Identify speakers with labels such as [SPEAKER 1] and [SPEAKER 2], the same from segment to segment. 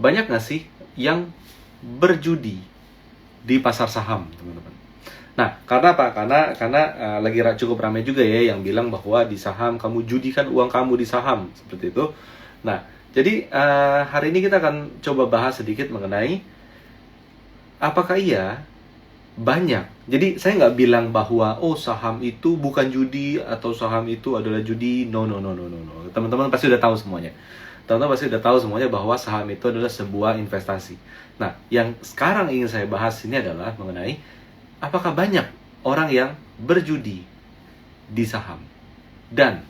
[SPEAKER 1] banyak nggak sih yang berjudi di pasar saham, teman-teman? Nah, karena apa? Karena lagi cukup ramai juga ya yang bilang bahwa di saham kamu judikan uang kamu di saham, seperti itu. Nah, jadi hari ini kita akan coba bahas sedikit mengenai apakah iya banyak. Jadi saya nggak bilang bahwa oh saham itu bukan judi atau saham itu adalah judi. No, no, no, no, no, no. Teman-teman pasti udah tahu semuanya. Teman-teman pasti udah tahu semuanya bahwa saham itu adalah sebuah investasi. Nah, yang sekarang ingin saya bahas ini adalah mengenai apakah banyak orang yang berjudi di saham dan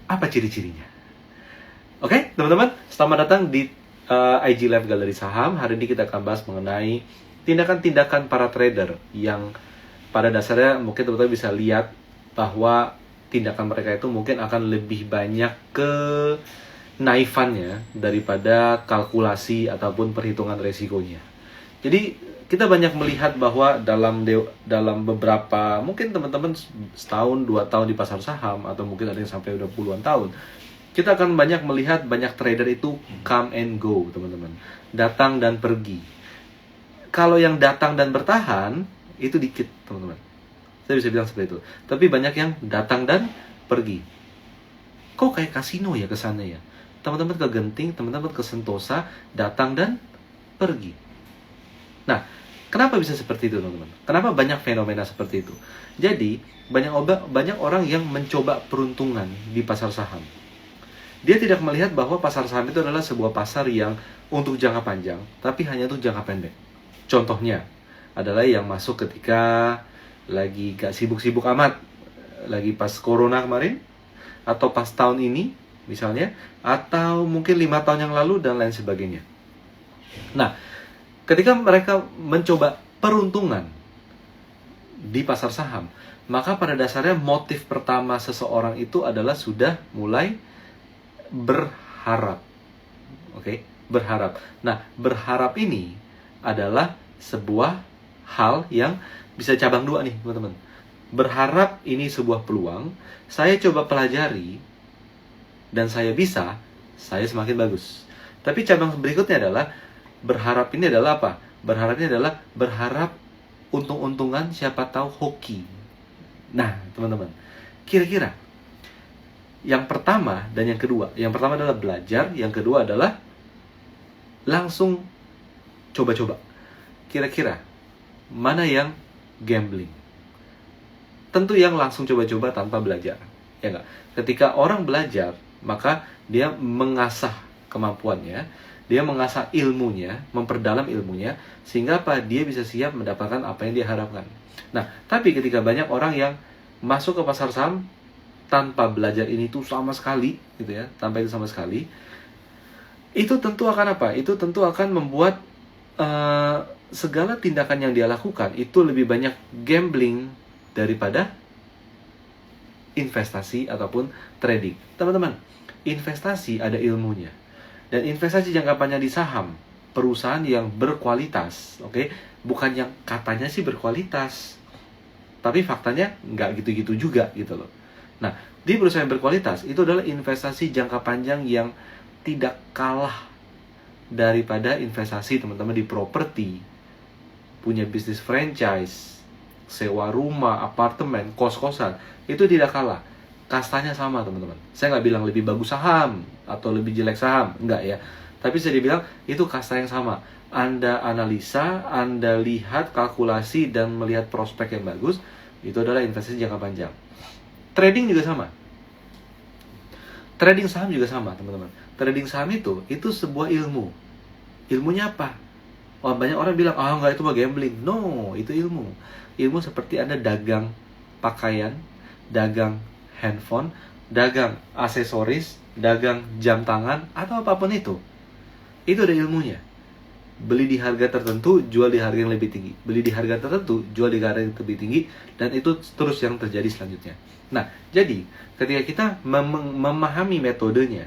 [SPEAKER 1] apa ciri-cirinya. Oke, teman-teman, selamat datang di IG Live Galeri Saham. Hari ini kita akan bahas mengenai tindakan-tindakan para trader yang pada dasarnya mungkin teman-teman bisa lihat bahwa tindakan mereka itu mungkin akan lebih banyak ke naifannya daripada kalkulasi ataupun perhitungan resikonya. Jadi kita banyak melihat bahwa dalam beberapa, mungkin teman-teman setahun, 2 tahun di pasar saham, atau mungkin ada yang sampai udah puluhan tahun, kita akan banyak melihat banyak trader itu come and go, teman-teman. Datang dan pergi. Kalau yang datang dan bertahan, itu dikit, teman-teman. Saya bisa bilang seperti itu. Tapi banyak yang datang dan pergi. Kok kayak kasino ya kesannya ya? Teman-teman ke Genting, teman-teman ke Sentosa, datang dan pergi. Nah, kenapa bisa seperti itu, teman-teman? Kenapa banyak fenomena seperti itu? Jadi, banyak orang yang mencoba peruntungan di pasar saham. Dia tidak melihat bahwa pasar saham itu adalah sebuah pasar yang untuk jangka panjang, tapi hanya untuk jangka pendek. Contohnya adalah yang masuk ketika lagi gak sibuk-sibuk amat, lagi pas corona kemarin, atau pas tahun ini misalnya, atau mungkin 5 tahun yang lalu, dan lain sebagainya. Nah, ketika mereka mencoba peruntungan di pasar saham, maka pada dasarnya motif pertama seseorang itu adalah sudah mulai berharap. Oke, berharap. Nah, berharap ini adalah sebuah hal yang bisa cabang dua nih, teman-teman. Berharap ini sebuah peluang, saya coba pelajari, dan saya bisa, saya semakin bagus. Tapi cabang berikutnya adalah berharap ini adalah apa? Berharap ini adalah berharap untung-untungan, siapa tahu hoki. Nah, teman-teman, kira-kira yang pertama dan yang kedua, yang pertama adalah belajar, yang kedua adalah langsung coba-coba. Kira-kira mana yang gambling? Tentu yang langsung coba-coba tanpa belajar, ya enggak? Ketika orang belajar, maka dia mengasah kemampuannya, dia mengasah ilmunya, memperdalam ilmunya, sehingga apa? Dia bisa siap mendapatkan apa yang dia harapkan. Nah, tapi ketika banyak orang yang masuk ke pasar saham tanpa belajar ini tuh sama sekali, gitu ya, tanpa itu sama sekali, itu tentu akan apa? Itu tentu akan membuat segala tindakan yang dia lakukan itu lebih banyak gambling daripada investasi ataupun trading. Teman-teman, investasi ada ilmunya. Dan investasi jangka panjang di saham, perusahaan yang berkualitas, oke? Bukan yang katanya sih berkualitas, tapi faktanya nggak gitu-gitu juga, gitu loh. Nah, di perusahaan yang berkualitas, itu adalah investasi jangka panjang yang tidak kalah daripada investasi teman-teman di properti, punya bisnis franchise, sewa rumah, apartemen, kos-kosan. Itu tidak kalah. Kastanya sama, teman-teman. Saya nggak bilang lebih bagus saham atau lebih jelek saham, enggak ya. Tapi saya dibilang itu kasta yang sama. Anda analisa, Anda lihat kalkulasi dan melihat prospek yang bagus, itu adalah investasi jangka panjang. Trading juga sama. Trading saham juga sama, teman-teman. Trading saham itu sebuah ilmu. Ilmunya apa? Oh, banyak orang bilang, enggak, itu mah gambling. No, itu ilmu. Ilmu seperti Anda dagang pakaian, dagang handphone, dagang aksesoris, dagang jam tangan, atau apapun itu. Itu ada ilmunya. Beli di harga tertentu, jual di harga yang lebih tinggi. Beli di harga tertentu, jual di harga yang lebih tinggi. Dan itu terus yang terjadi selanjutnya. Nah, jadi ketika kita memahami metodenya,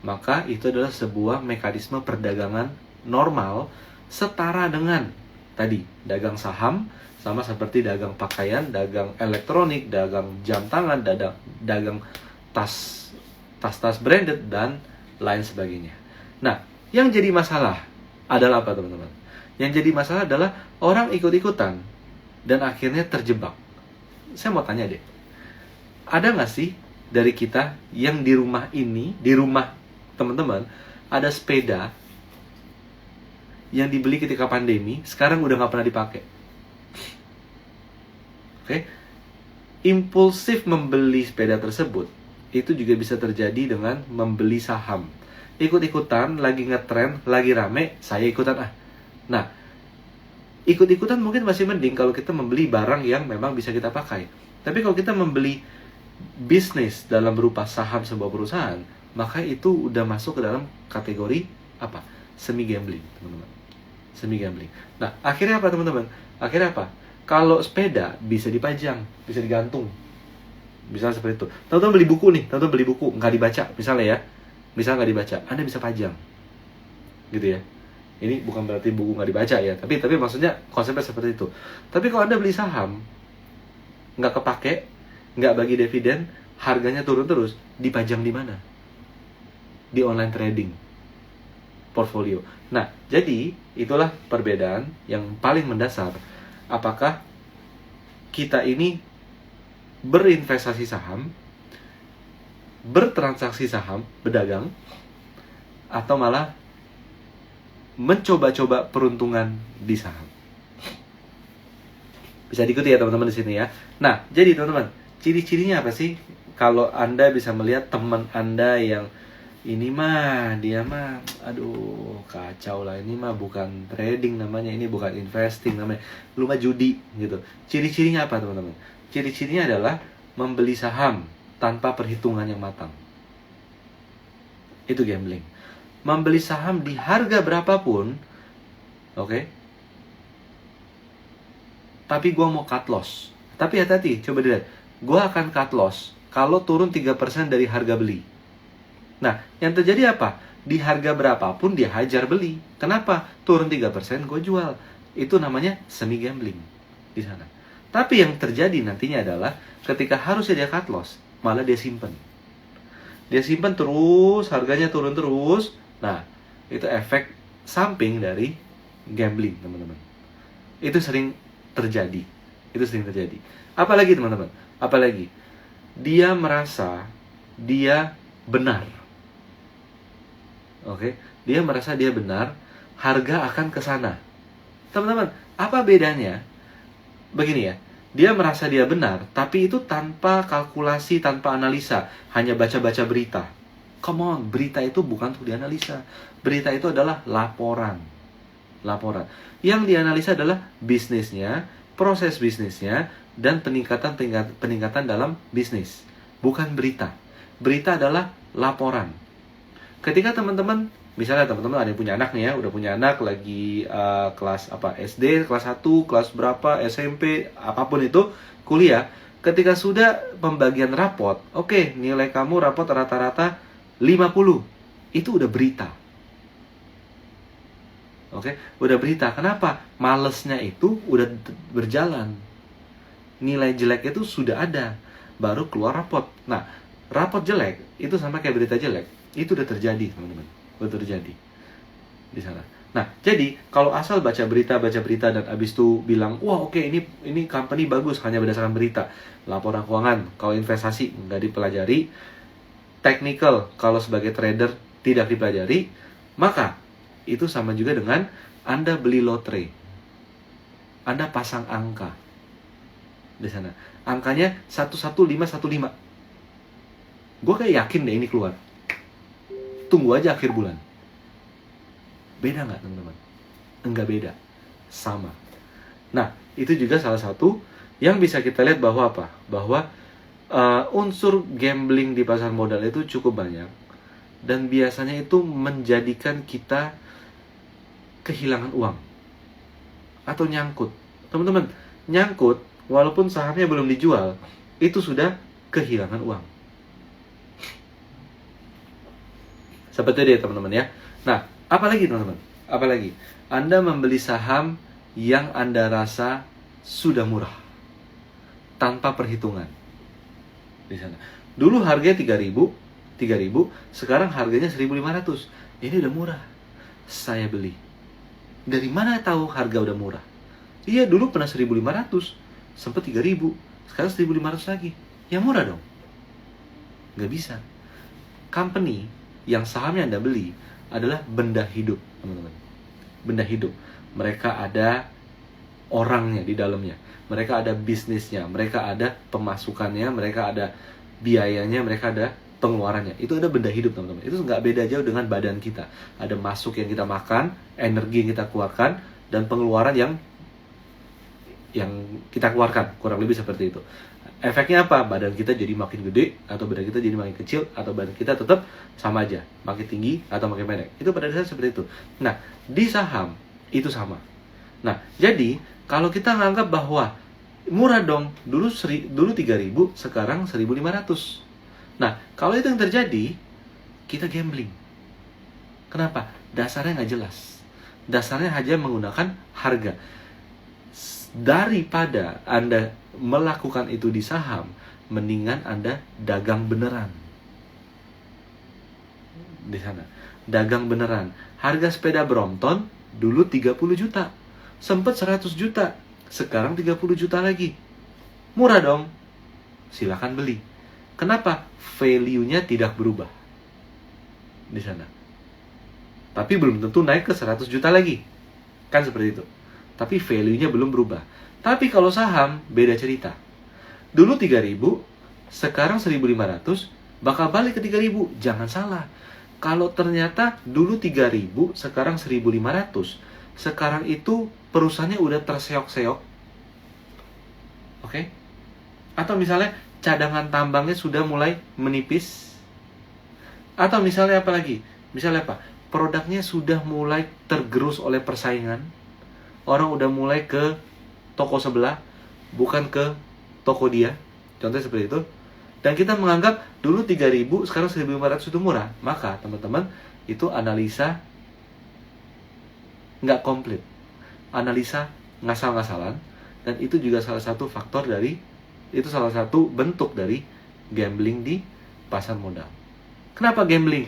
[SPEAKER 1] maka itu adalah sebuah mekanisme perdagangan normal setara dengan tadi dagang saham, sama seperti dagang pakaian, dagang elektronik, dagang jam tangan, dagang tas branded, dan lain sebagainya. Nah, Yang jadi masalah adalah apa, teman-teman? Yang jadi masalah adalah orang ikut-ikutan dan akhirnya terjebak. Saya mau tanya deh, ada nggak sih dari kita yang di rumah ini, di rumah teman-teman, ada sepeda yang dibeli ketika pandemi, sekarang udah nggak pernah dipakai? Oke? Impulsif membeli sepeda tersebut, itu juga bisa terjadi dengan membeli saham. Ikut-ikutan, lagi ngetren, lagi rame, saya ikutan ah. Nah, ikut-ikutan mungkin masih mending kalau kita membeli barang yang memang bisa kita pakai. Tapi kalau kita membeli bisnis dalam berupa saham sebuah perusahaan, maka itu udah masuk ke dalam kategori apa? Semi gambling, teman-teman. Semi gambling. Nah, akhirnya apa, teman-teman? Akhirnya apa? Kalau sepeda bisa dipajang, bisa digantung. Misalnya seperti itu. Teman-teman beli buku nih, teman-teman beli buku, nggak dibaca, misalnya ya. Misalnya nggak dibaca, Anda bisa pajang. Gitu ya. Ini bukan berarti buku nggak dibaca ya, tapi maksudnya konsepnya seperti itu. Tapi kalau Anda beli saham, nggak kepake, nggak bagi dividen, harganya turun terus, dipajang di mana? Di online trading portfolio. Nah, jadi itulah perbedaan yang paling mendasar. Apakah kita ini berinvestasi saham, bertransaksi saham, berdagang, atau malah mencoba-coba peruntungan di saham? Bisa diikuti ya teman-teman di sini ya. Nah, jadi teman-teman, ciri-cirinya apa sih? Kalau Anda bisa melihat teman Anda yang ini mah, dia mah, aduh, kacau lah, ini mah bukan trading namanya, ini bukan investing namanya, lu mah judi gitu. Ciri-cirinya apa, teman-teman? Ciri-cirinya adalah membeli saham tanpa perhitungan yang matang. Itu gambling. Membeli saham di harga berapapun, oke? Tapi gue mau cut loss. Tapi hati-hati, coba dilihat. Gue akan cut loss kalau turun 3% dari harga beli. Nah, yang terjadi apa? Di harga berapapun dia hajar beli. Kenapa? Turun 3% gue jual. Itu namanya semi gambling di sana. Tapi yang terjadi nantinya adalah ketika harusnya dia cut loss, malah dia simpen. Dia simpen terus, harganya turun terus. Nah, itu efek samping dari gambling, teman-teman. Itu sering terjadi. Itu sering terjadi. Apalagi, teman-teman? Apalagi? Dia merasa dia benar. Oke? Dia merasa dia benar, harga akan ke sana. Teman-teman, apa bedanya? Begini ya. Dia merasa dia benar, tapi itu tanpa kalkulasi, tanpa analisa. Hanya baca-baca berita. Come on, berita itu bukan untuk dianalisa. Berita itu adalah laporan. Laporan. Yang dianalisa adalah bisnisnya, proses bisnisnya, dan peningkatan dalam bisnis. Bukan berita. Berita adalah laporan. Ketika teman-teman, misalnya teman-teman ada yang punya anak nih ya, udah punya anak lagi kelas apa, SD, kelas 1, kelas berapa, SMP, apapun itu, kuliah. Ketika sudah pembagian rapot, oke, nilai kamu rapot rata-rata 50. Itu udah berita. Oke, udah berita. Kenapa? Malesnya itu udah berjalan. Nilai jelek itu sudah ada. Baru keluar rapot. Nah, rapot jelek itu sama kayak berita jelek. Itu udah terjadi, teman-teman. Udah terjadi di sana. Nah, jadi kalau asal baca berita dan abis itu bilang, wah oke, ini company bagus hanya berdasarkan berita. Laporan keuangan, kalau investasi nggak dipelajari, technical kalau sebagai trader tidak dipelajari, maka itu sama juga dengan Anda beli lotre. Anda pasang angka di sana. Angkanya 11515. Gue kayak yakin deh ini keluar. Tunggu aja akhir bulan. Beda nggak, teman-teman? Enggak beda. Sama. Nah, itu juga salah satu yang bisa kita lihat bahwa apa? Bahwa unsur gambling di pasar modal itu cukup banyak. Dan biasanya itu menjadikan kita kehilangan uang. Atau nyangkut. Teman-teman, nyangkut, walaupun sahamnya belum dijual, itu sudah kehilangan uang. Seperti itu ya, teman-teman ya. Nah, apalagi teman-teman? Apalagi? Anda membeli saham yang Anda rasa sudah murah. Tanpa perhitungan. Di sana. Dulu harganya 3.000, sekarang harganya 1.500. Ini udah murah. saya beli. Dari mana tahu harga udah murah? Iya, dulu pernah 1.500, sempat 3.000, sekarang 1.500 lagi. Ya murah dong. Nggak bisa. Company yang sahamnya Anda beli adalah benda hidup, teman-teman. Benda hidup. Mereka ada orangnya di dalamnya. Mereka ada bisnisnya, mereka ada pemasukannya, mereka ada biayanya, mereka ada pengeluarannya. Itu ada benda hidup, teman-teman. Itu nggak beda jauh dengan badan kita. Ada masuk yang kita makan, energi yang kita keluarkan, dan pengeluaran yang kita keluarkan. Kurang lebih seperti itu. Efeknya apa? Badan kita jadi makin gede, atau badan kita jadi makin kecil, atau badan kita tetap sama aja, makin tinggi atau makin pendek. Itu pada dasarnya seperti itu. Nah, di saham itu sama. Nah, jadi kalau kita menganggap bahwa murah dong, dulu 3.000, sekarang 1.500. Nah, kalau itu yang terjadi, kita gambling. Kenapa? Dasarnya nggak jelas. Dasarnya hanya menggunakan harga. Daripada Anda melakukan itu di saham, mendingan Anda dagang beneran. Di sana, dagang beneran. Harga sepeda Brompton dulu 30 juta, sempat 100 juta, sekarang 30 juta lagi. Murah dong. Silakan beli. Kenapa? Value-nya tidak berubah di sana. Tapi belum tentu naik ke 100 juta lagi. Kan seperti itu. Tapi value-nya belum berubah. Tapi kalau saham, beda cerita. Dulu 3.000, sekarang 1.500, bakal balik ke 3.000. Jangan salah. Kalau ternyata dulu 3.000, sekarang 1.500, sekarang itu perusahaannya udah terseok-seok. Oke? Atau misalnya cadangan tambangnya sudah mulai menipis. Atau misalnya apa lagi? Misalnya apa? Produknya sudah mulai tergerus oleh persaingan. Orang udah mulai ke toko sebelah, bukan ke toko dia. Contohnya seperti itu. Dan kita menganggap dulu 3.000, sekarang 1.500 itu murah. Maka teman-teman, itu analisa nggak komplit. Analisa ngasal-ngasalan. Dan itu juga salah satu faktor dari, itu salah satu bentuk dari gambling di pasar modal. Kenapa gambling?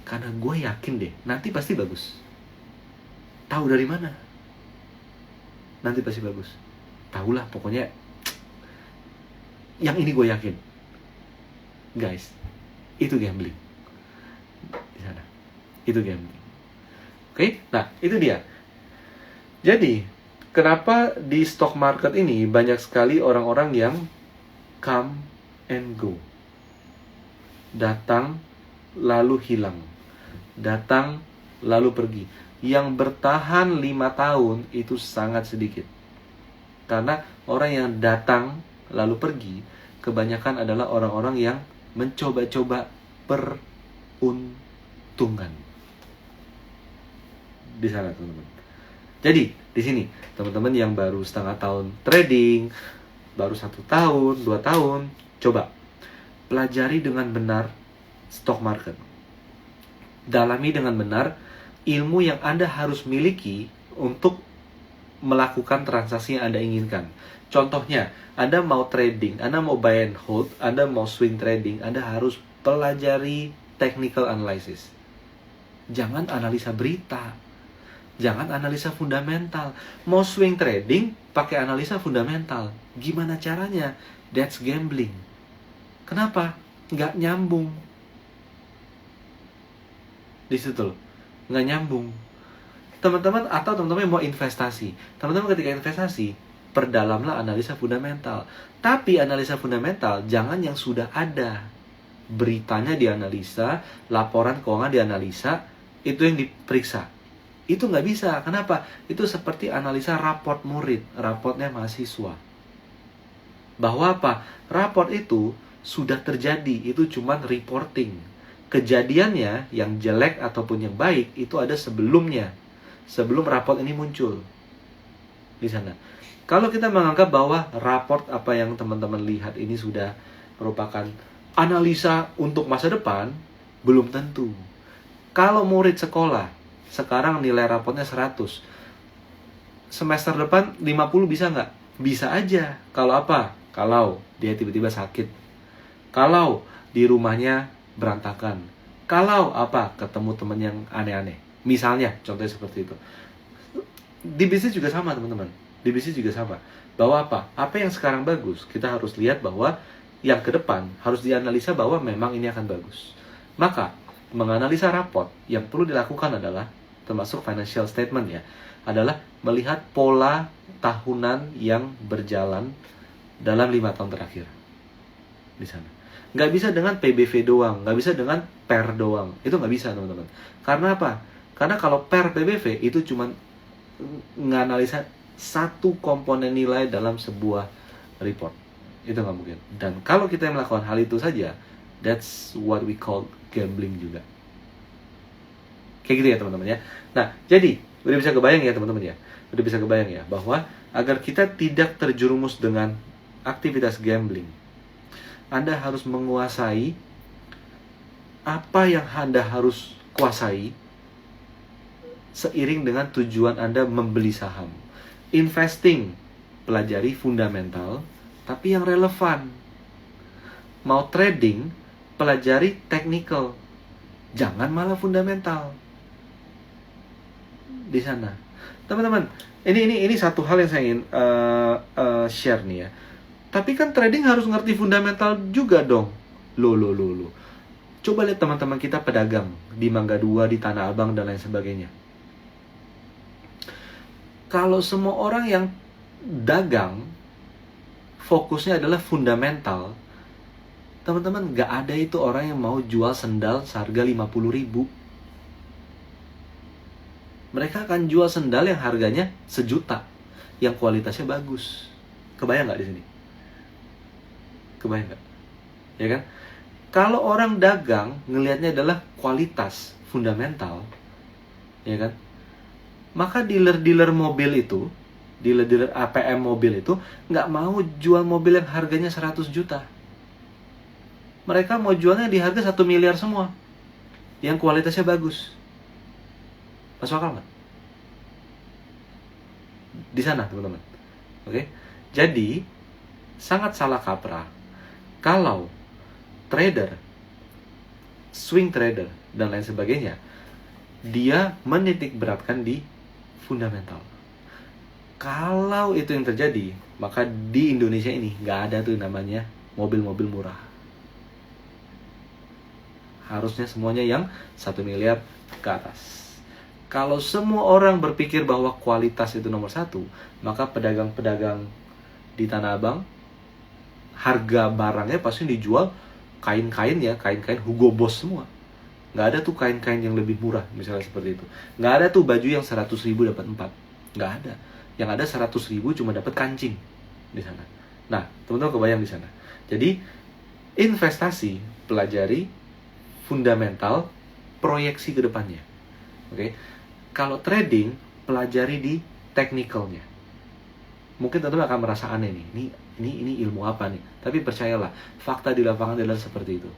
[SPEAKER 1] Karena gue yakin deh, nanti pasti bagus. Tahu dari mana? Nanti pasti bagus. Tahulah, pokoknya yang ini gue yakin. Guys, itu gambling. Di sana. Itu gambling. Oke? Nah, itu dia. Jadi, kenapa di stock market ini banyak sekali orang-orang yang come and go. Datang lalu hilang. Datang lalu pergi. Yang bertahan 5 tahun itu sangat sedikit. Karena orang yang datang lalu pergi, kebanyakan adalah orang-orang yang mencoba-coba peruntungan. Di sana, teman-teman. Jadi, di sini, teman-teman yang baru setengah tahun trading, baru 1 tahun, 2 tahun, coba pelajari dengan benar stock market. Dalami dengan benar ilmu yang Anda harus miliki untuk melakukan transaksi yang Anda inginkan. Contohnya, Anda mau trading, Anda mau buy and hold, Anda mau swing trading, Anda harus pelajari technical analysis. Jangan analisa berita. Jangan analisa fundamental. Mau swing trading, pakai analisa fundamental. Gimana caranya? That's gambling. Kenapa? Nggak nyambung. Di situ loh. Nggak nyambung. Teman-teman, atau teman-teman mau investasi. Teman-teman ketika investasi, perdalamlah analisa fundamental. Tapi analisa fundamental jangan yang sudah ada. Beritanya dianalisa, laporan keuangan dianalisa, itu yang diperiksa. Itu nggak bisa. Kenapa? Itu seperti analisa raport murid, raportnya mahasiswa. Bahwa apa? Raport itu sudah terjadi, itu cuman reporting. Kejadiannya yang jelek ataupun yang baik itu ada sebelumnya. Sebelum raport ini muncul. Di sana. Kalau kita menganggap bahwa raport apa yang teman-teman lihat ini sudah merupakan analisa untuk masa depan, belum tentu. Kalau murid sekolah, sekarang nilai raportnya 100. Semester depan 50 bisa nggak? Bisa aja. Kalau apa? Kalau dia tiba-tiba sakit. Kalau di rumahnya berantakan. Kalau apa? Ketemu teman yang aneh-aneh. Misalnya, contohnya seperti itu. Di bisnis juga sama, teman-teman. Di bisnis juga sama. Bahwa apa? Apa yang sekarang bagus, kita harus lihat bahwa yang ke depan harus dianalisa bahwa memang ini akan bagus. Maka, menganalisa raport yang perlu dilakukan adalah, termasuk financial statement ya, adalah melihat pola tahunan yang berjalan dalam 5 tahun terakhir di sana. Nggak bisa dengan PBV doang, nggak bisa dengan PER doang. Itu nggak bisa, teman-teman. Karena apa? Karena kalau PER PBV itu cuma nganalisa satu komponen nilai dalam sebuah report. Itu nggak mungkin. Dan kalau kita yang melakukan hal itu saja, that's what we call gambling juga. Kayak gitu ya, teman-teman ya. Nah, jadi udah bisa kebayang ya, teman-teman ya. Udah bisa kebayang ya bahwa agar kita tidak terjerumus dengan aktivitas gambling, Anda harus menguasai apa yang Anda harus kuasai seiring dengan tujuan Anda membeli saham. Investing, pelajari fundamental, tapi yang relevan. Mau trading, pelajari technical, jangan malah fundamental. Di sana, teman-teman, ini satu hal yang saya ingin share nih ya. Tapi kan trading harus ngerti fundamental juga dong. Loh. Coba lihat teman-teman kita pedagang di Mangga 2, di Tanah Abang, dan lain sebagainya. Kalau semua orang yang dagang fokusnya adalah fundamental, teman-teman, gak ada itu orang yang mau jual sendal seharga 50.000. Mereka akan jual sendal yang harganya 1 juta, yang kualitasnya bagus. Kebayang gak di sini? Kebayang gak? Ya kan? Kalau orang dagang ngelihatnya adalah kualitas fundamental, ya kan? Maka dealer-dealer mobil itu, dealer-dealer APM mobil itu nggak mau jual mobil yang harganya 100 juta. Mereka mau jualnya di harga 1 miliar semua, yang kualitasnya bagus. Masuk akal nggak? Di sana, teman-teman. Oke? Jadi sangat salah kaprah kalau trader, swing trader, dan lain sebagainya, dia menitik beratkan di fundamental. Kalau itu yang terjadi, maka di Indonesia ini nggak ada tuh namanya mobil-mobil murah. Harusnya semuanya yang 1 miliar ke atas. Kalau semua orang berpikir bahwa kualitas itu nomor 1, maka pedagang-pedagang di Tanah Abang, harga barangnya pasti dijual kain-kain ya, kain-kain Hugo Boss semua. Nggak ada tuh kain-kain yang lebih murah, misalnya seperti itu. Nggak ada tuh baju yang 100.000 dapat 4. Nggak ada. Yang ada 100.000 cuma dapat kancing di sana. Nah, teman-teman kebayang di sana. Jadi, investasi, pelajari fundamental, proyeksi ke depannya. Oke. Kalau trading, pelajari di technicalnya. Mungkin teman-teman akan merasa aneh nih. Ini ilmu apa nih? Tapi percayalah, fakta di lapangan adalah seperti itu.